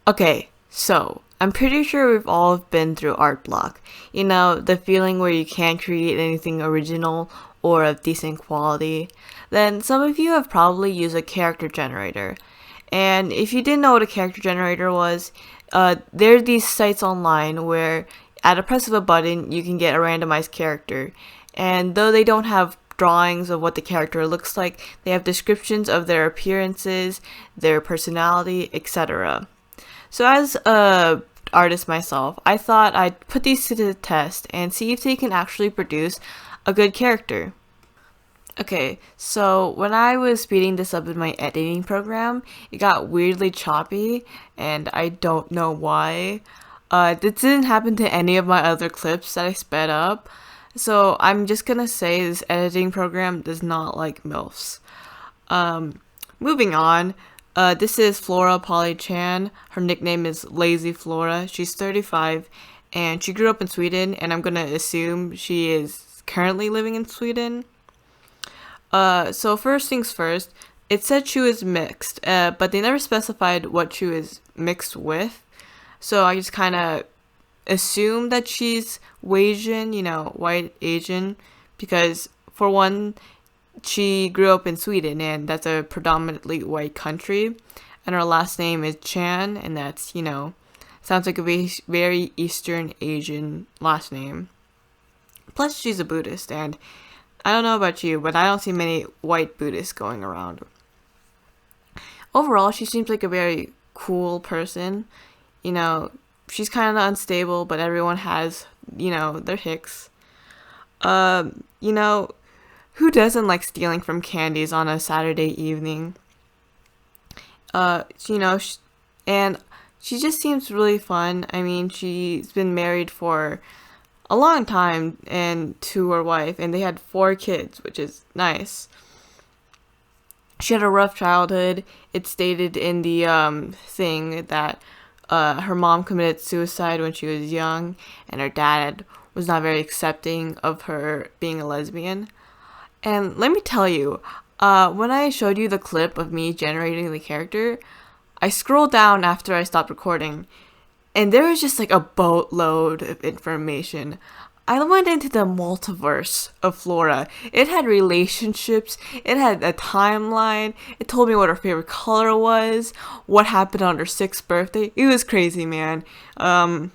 Okay, so I'm pretty sure we've all been through art block. You know, the feeling where you can't create anything original or of decent quality. Then some of you have probably used a character generator. And if you didn't know what a character generator was, there are these sites online where at a press of a button you can get a randomized character. And though they don't have drawings of what the character looks like, they have descriptions of their appearances, their personality, etc. So as a artist myself, I thought I'd put these to the test and see if they can actually produce a good character. Okay, so when I was speeding this up in my editing program, it got weirdly choppy, and I don't know why. This didn't happen to any of my other clips that I sped up, so I'm just gonna say this editing program does not like MILFs. Moving on, this is Flora Polly Chan. Her nickname is Lazy Flora. She's 35, and she grew up in Sweden, and I'm gonna assume she is currently living in Sweden. So first things first, it said she was mixed, but they never specified what she was mixed with. So I just kind of assume that she's Asian, you know, white Asian, because for one, she grew up in Sweden, and that's a predominantly white country, and her last name is Chan, and that's, you know, sounds like a very Eastern Asian last name. Plus, she's a Buddhist, and I don't know about you, but I don't see many white Buddhists going around. Overall, she seems like a very cool person. You know, she's kind of unstable, but everyone has, you know, their hicks. You know, who doesn't like stealing from candies on a Saturday evening? You know, and she just seems really fun. I mean, she's been married for a long time and to her wife, and they had 4 kids, which is nice. She had a rough childhood. It stated in the thing that her mom committed suicide when she was young, and her dad was not very accepting of her being a lesbian. And let me tell you, when I showed you the clip of me generating the character, I scrolled down after I stopped recording, and there was just like a boatload of information. I went into the multiverse of Flora. It had relationships, it had a timeline, it told me what her favorite color was, what happened on her 6th birthday. It was crazy, man. But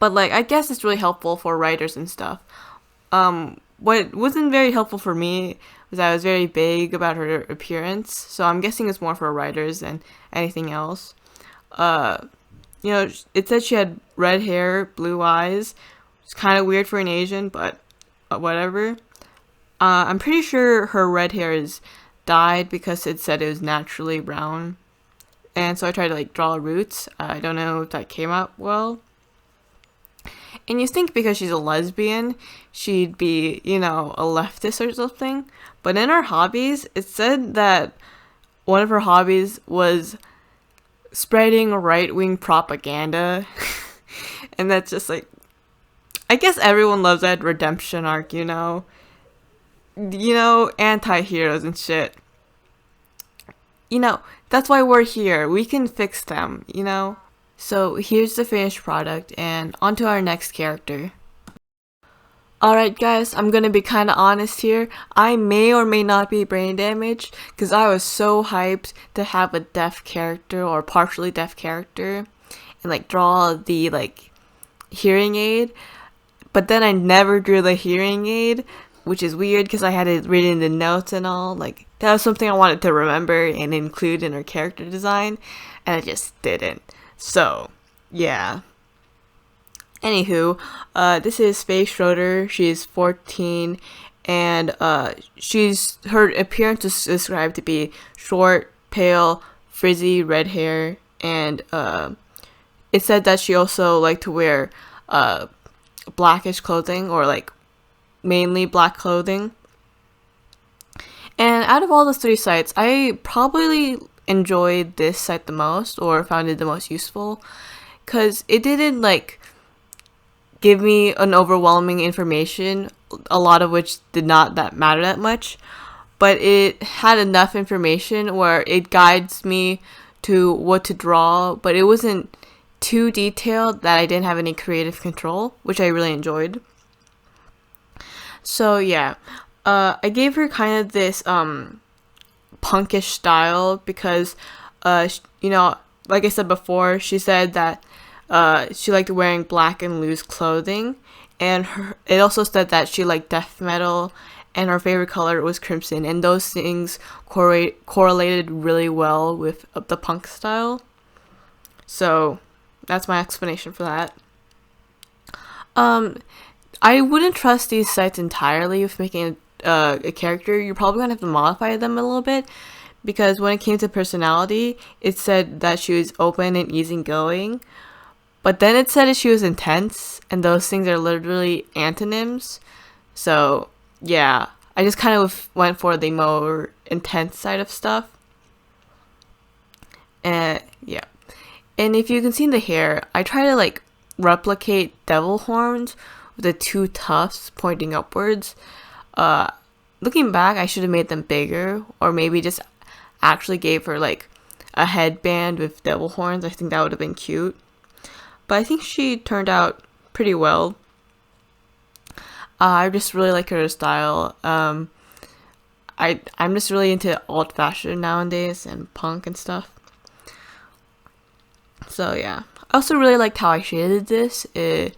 like, I guess it's really helpful for writers and stuff. What wasn't very helpful for me was I was very vague about her appearance, so I'm guessing it's more for writers than anything else. You know, it said she had red hair, blue eyes. It's kind of weird for an Asian, but whatever. I'm pretty sure her red hair is dyed because it said it was naturally brown. And so I tried to like draw roots. I don't know if that came out well. And you think because she's a lesbian, she'd be, you know, a leftist or something. But in her hobbies, it said that one of her hobbies was spreading right-wing propaganda. And that's just like, I guess everyone loves that redemption arc, you know? You know, anti-heroes and shit. You know, that's why we're here. We can fix them, you know? So here's the finished product, and on to our next character. Alright guys, I'm gonna be kinda honest here. I may or may not be brain damaged, because I was so hyped to have a deaf character, or partially deaf character, and like draw the like hearing aid. But then I never drew the hearing aid, which is weird because I had it written in the notes and all. Like, that was something I wanted to remember and include in her character design, and I just didn't. So, yeah. Anywho, this is Faye Schroeder. She's 14, and her appearance is described to be short, pale, frizzy red hair, and it said that she also liked to wear blackish clothing, or like mainly black clothing. And out of all the 3 sites, I probably enjoyed this site the most, or found it the most useful, because it didn't like give me an overwhelming information, a lot of which did not that matter that much, but it had enough information where it guides me to what to draw, but it wasn't too detailed that I didn't have any creative control, which I really enjoyed. So yeah, I gave her kind of this punkish style because, you know, like I said before, she said that she liked wearing black and loose clothing, and it also said that she liked death metal, and her favorite color was crimson, and those things correlated really well with the punk style. So that's my explanation for that. I wouldn't trust these sites entirely with making a character. You're probably gonna have to modify them a little bit, because when it came to personality, it said that she was open and easygoing, but then it said that she was intense, and those things are literally antonyms. So yeah, I just kind of went for the more intense side of stuff. And yeah, and if you can see the hair, I try to like replicate devil horns with the two tufts pointing upwards. Looking back, I should have made them bigger, or maybe just actually gave her like a headband with devil horns. I think that would have been cute. But I think she turned out pretty well. I just really like her style. I'm just really into old fashion nowadays and punk and stuff. So yeah, I also really liked how I shaded this. I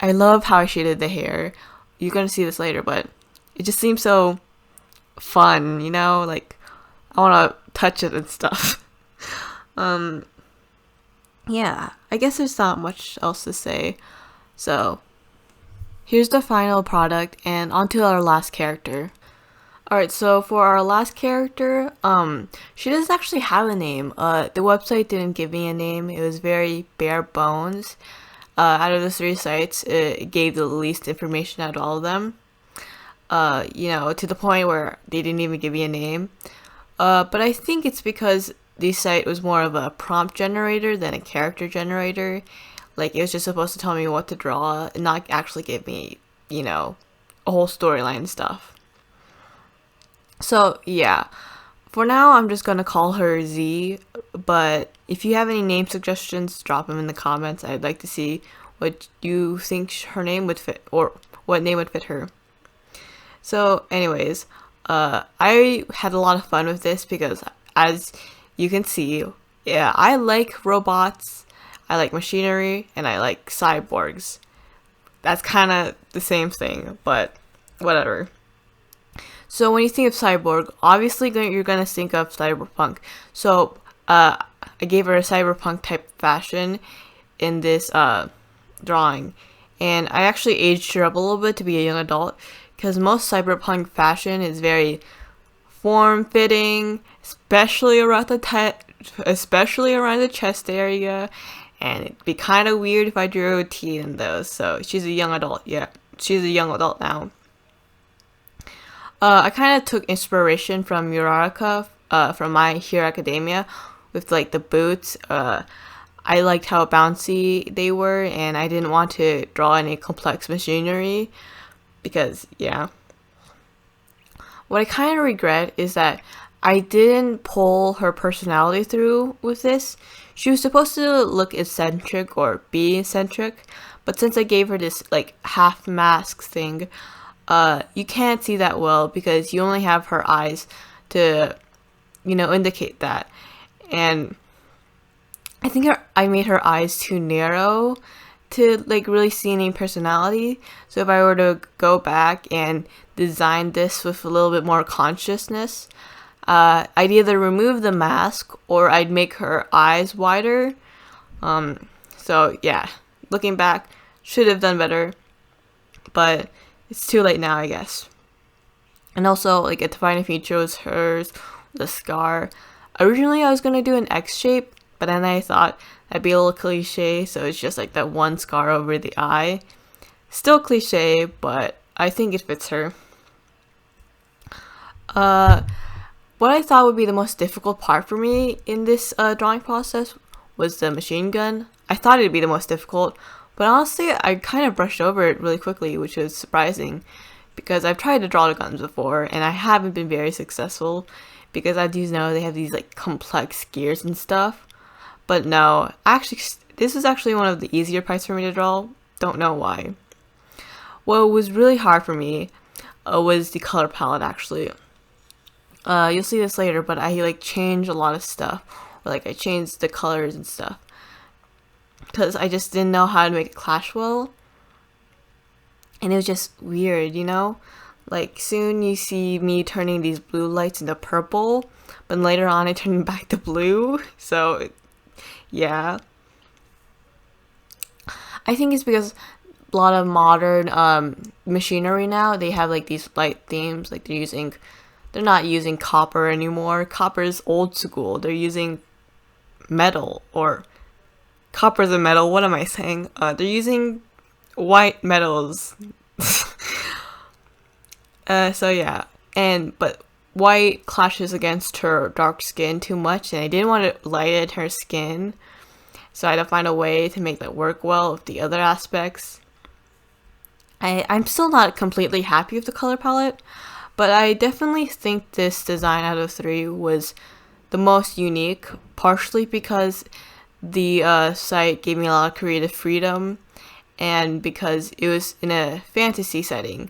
love how I shaded the hair. You're gonna see this later, but it just seems so fun, you know? Like, I want to touch it and stuff. Yeah, I guess there's not much else to say. So, here's the final product, and on to our last character. Alright, so for our last character, she doesn't actually have a name. The website didn't give me a name. It was very bare bones. Out of the 3 sites, it gave the least information out of all of them. You know, to the point where they didn't even give me a name. But I think it's because the site was more of a prompt generator than a character generator. Like, it was just supposed to tell me what to draw and not actually give me, you know, a whole storyline and stuff. So, yeah. For now, I'm just gonna call her Z, but if you have any name suggestions, drop them in the comments. I'd like to see what you think her name would fit, or what name would fit her. So, anyways, I had a lot of fun with this because, as you can see, yeah, I like robots, I like machinery, and I like cyborgs. That's kind of the same thing, but whatever. So when you think of Cyborg, obviously you're gonna think of cyberpunk. So I gave her a cyberpunk type fashion in this drawing, and I actually aged her up a little bit to be a young adult, because most cyberpunk fashion is very form-fitting, especially around the chest area, and it'd be kind of weird if I drew a T in those. So she's a young adult. Yeah, she's a young adult now. I kind of took inspiration from Uraraka, from My Hero Academia, with like the boots. I liked how bouncy they were, and I didn't want to draw any complex machinery because, yeah. What I kind of regret is that I didn't pull her personality through with this. She was supposed to look eccentric or be eccentric, but since I gave her this like half mask thing, you can't see that well because you only have her eyes to, you know, indicate that. And I think I made her eyes too narrow to like really see any personality. So if I were to go back and design this with a little bit more consciousness, I'd either remove the mask or I'd make her eyes wider. So yeah, looking back, should have done better, but it's too late now, I guess. And also, like, a defining feature was hers, the scar. Originally, I was gonna do an X shape, but then I thought that'd be a little cliche, so it's just like that one scar over the eye. Still cliche, but I think it fits her. What I thought would be the most difficult part for me in this drawing process was the machine gun. I thought it'd be the most difficult, but honestly, I kind of brushed over it really quickly, which was surprising, because I've tried to draw the guns before, and I haven't been very successful, because as you know, they have these like complex gears and stuff. But no, actually, this was actually one of the easier parts for me to draw. Don't know why. What was really hard for me was the color palette, actually. You'll see this later, but I like changed a lot of stuff. Like I changed the colors and stuff because I just didn't know how to make it clash well, and it was just weird, you know. Like soon you see me turning these blue lights into purple, but later on I turn them back to blue. So yeah, I think it's because a lot of modern machinery now, they have like these light themes. Like they're not using copper anymore. Copper is old school. They're using metal, or copper's a metal. What am I saying? They're using white metals. So yeah, but white clashes against her dark skin too much, and I didn't want to lighten her skin, so I had to find a way to make that work well with the other aspects. I'm still not completely happy with the color palette, but I definitely think this design out of 3 was the most unique, partially because the site gave me a lot of creative freedom, and because it was in a fantasy setting.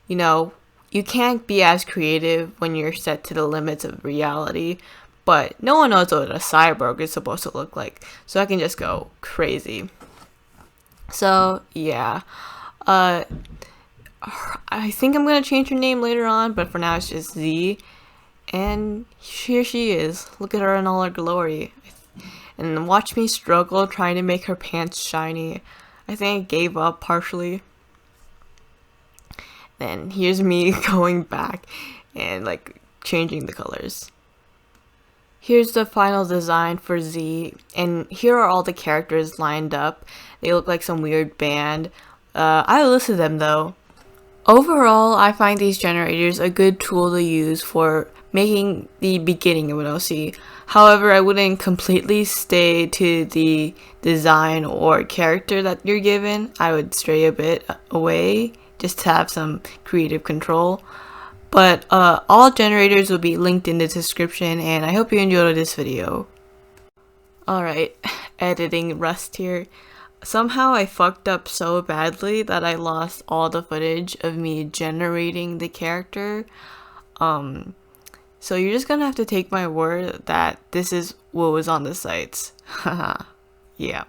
You know, you can't be as creative when you're set to the limits of reality, but no one knows what a cyborg is supposed to look like, so I can just go crazy. So yeah, I think I'm gonna change her name later on, but for now it's just Z. And here she is. Look at her in all her glory. And watch me struggle trying to make her pants shiny. I think I gave up partially. Then here's me going back and like changing the colors. Here's the final design for Z, and here are all the characters lined up. They look like some weird band. I listed them though. Overall, I find these generators a good tool to use for making the beginning of an OC. However, I wouldn't completely stay to the design or character that you're given. I would stray a bit away just to have some creative control. But all generators will be linked in the description, and I hope you enjoyed this video. Alright, editing rust here. Somehow I fucked up so badly that I lost all the footage of me generating the character. So you're just gonna have to take my word that this is what was on the sites. Haha, yeah.